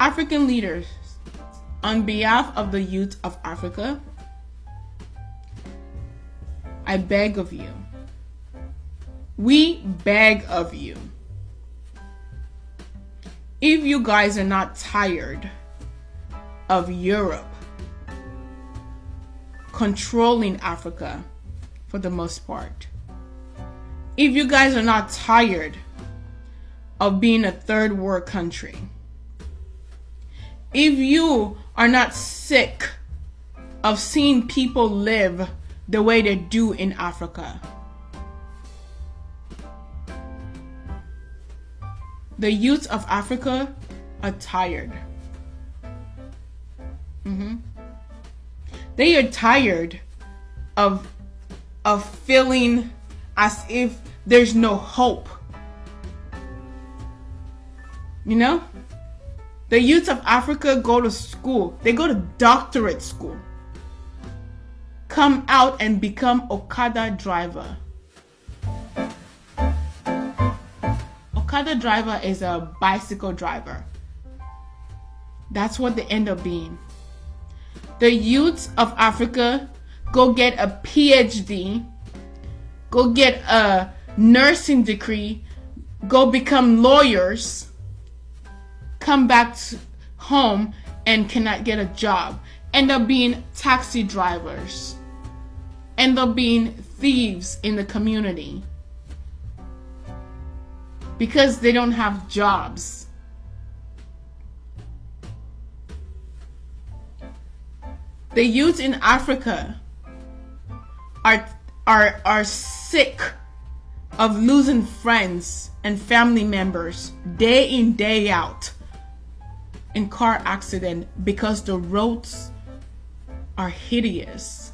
African leaders, on behalf of the youth of Africa, I beg of you, we beg of you, if you guys are not tired of Europe controlling Africa for the most part, if you guys are not tired of being a third world country, if you are not sick of seeing people live the way they do in Africa, the youth of Africa are tired. They are tired of feeling as if there's no hope. You know? The youth of Africa go to school. They go to doctorate school. Come out and become Okada driver. Okada driver is a bicycle driver. That's what they end up being. The youth of Africa go get a PhD, go get a nursing degree, go become lawyers, come back home and cannot get a job, end up being taxi drivers, end up being thieves in the community because they don't have jobs. The youth in Africa are sick of losing friends and family members day in, day out in car accident because the roads are hideous.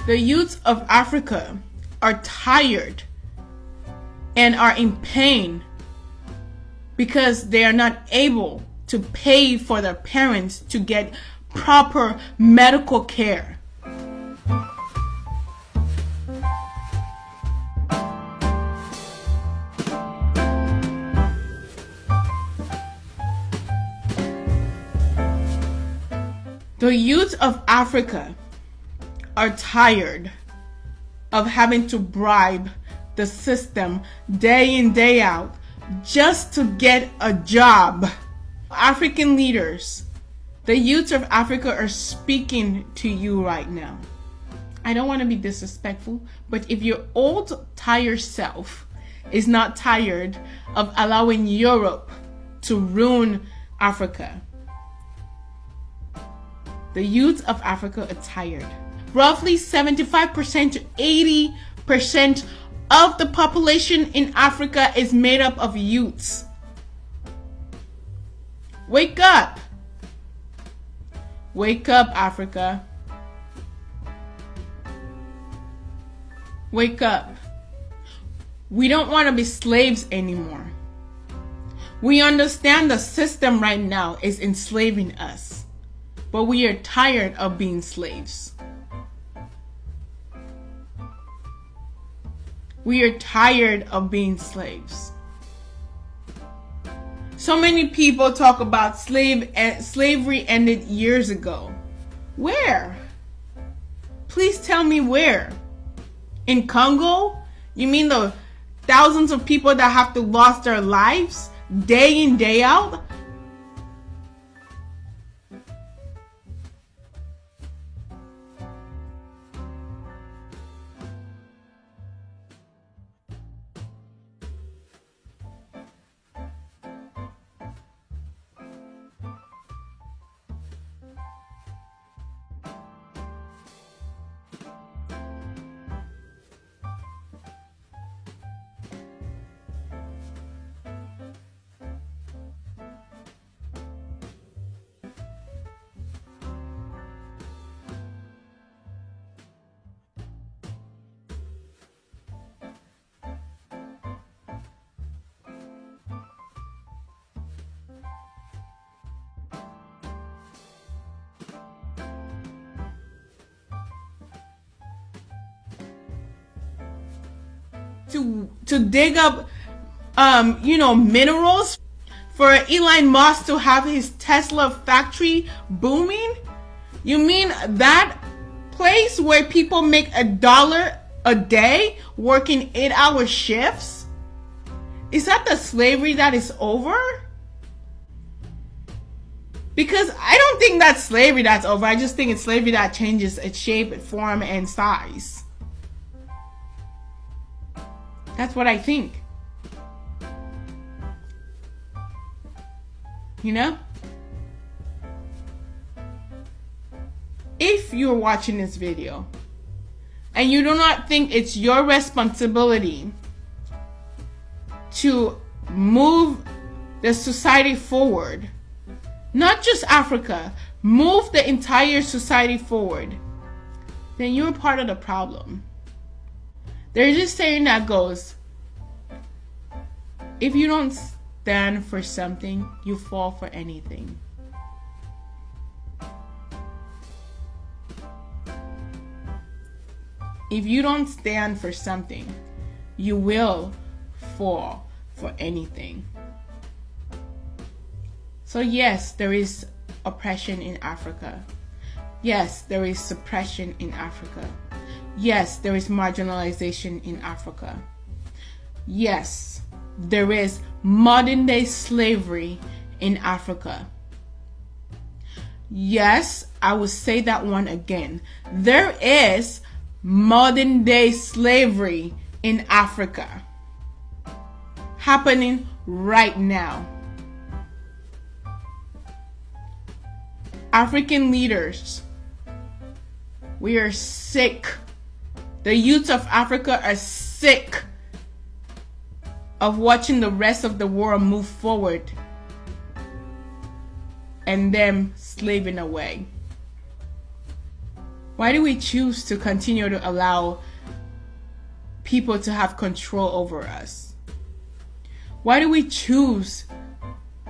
The youth of Africa are tired and are in pain because they are not able to pay for their parents to get proper medical care. The youth of Africa are tired of having to bribe the system day in, day out just to get a job. African leaders, the youth of Africa are speaking to you right now. I don't want to be disrespectful, but if your old, tired self is not tired of allowing Europe to ruin Africa, the youth of Africa are tired. Roughly 75% to 80% of the population in Africa is made up of youths. Wake up! Wake up, Africa. Wake up. We don't want to be slaves anymore. We understand the system right now is enslaving us, but we are tired of being slaves. We are tired of being slaves. So many people talk about slavery ended years ago. Where? Please tell me where. In Congo? You mean the thousands of people that have to lose their lives day in, day out? to dig up minerals for Elon Musk to have his Tesla factory booming? You mean that place where people make $1 a day working 8-hour shifts? Is that the slavery that is over? Because I don't think that's slavery that's over. I just think it's slavery that changes its shape, form, and size. That's what I think. You know? If you're watching this video and you do not think it's your responsibility to move the society forward, not just Africa, move the entire society forward, then you're part of the problem. There's this saying that goes, if you don't stand for something, you fall for anything. If you don't stand for something, you will fall for anything. So yes, there is oppression in Africa. Yes, there is suppression in Africa. Yes, there is marginalization in Africa. Yes, there is modern day slavery in Africa. Yes, I will say that one again. There is modern day slavery in Africa happening right now. African leaders, we are sick. The youth of Africa are sick of watching the rest of the world move forward and them slaving away. Why do we choose to continue to allow people to have control over us? Why do we choose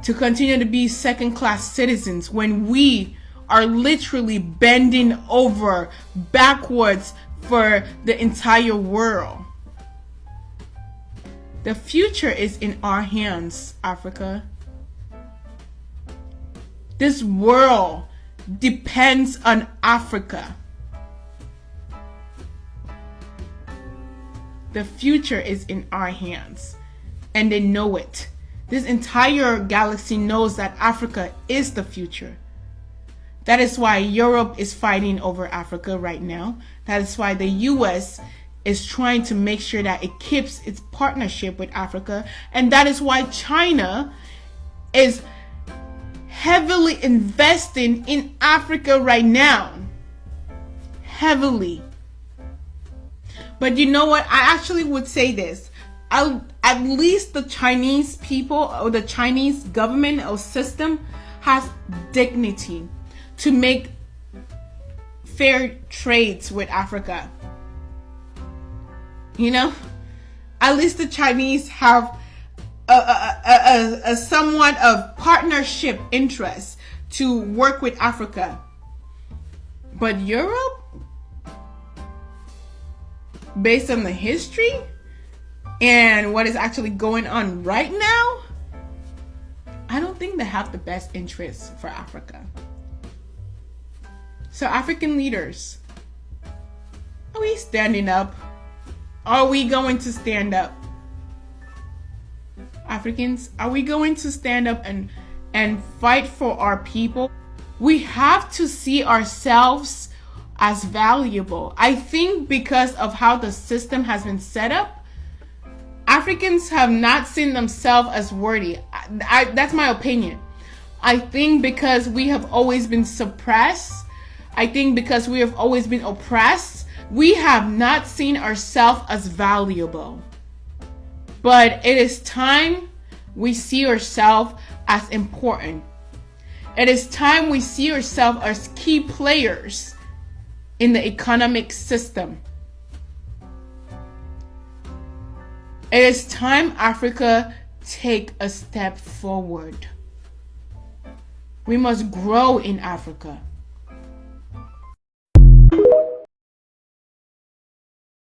to continue to be second-class citizens when we are literally bending over backwards for the entire world? The future is in our hands, Africa. This world depends on Africa. The future is in our hands, and they know it. This entire galaxy knows that Africa is the future. That is why Europe is fighting over Africa right now. That is why the US is trying to make sure that it keeps its partnership with Africa. And that is why China is heavily investing in Africa right now. Heavily. But you know what? I actually would say this. At least the Chinese people or the Chinese government or system has dignity to make fair trades with Africa. You know? At least the Chinese have a somewhat of partnership interest to work with Africa. But Europe, based on the history and what is actually going on right now, I don't think they have the best interests for Africa. So African leaders, are we standing up? Are we going to stand up? Africans, are we going to stand up and fight for our people? We have to see ourselves as valuable. I think because of how the system has been set up, Africans have not seen themselves as worthy. That's my opinion. I think because we have always been suppressed, I think because we have always been oppressed, we have not seen ourselves as valuable. But it is time we see ourselves as important. It is time we see ourselves as key players in the economic system. It is time Africa take a step forward. We must grow in Africa.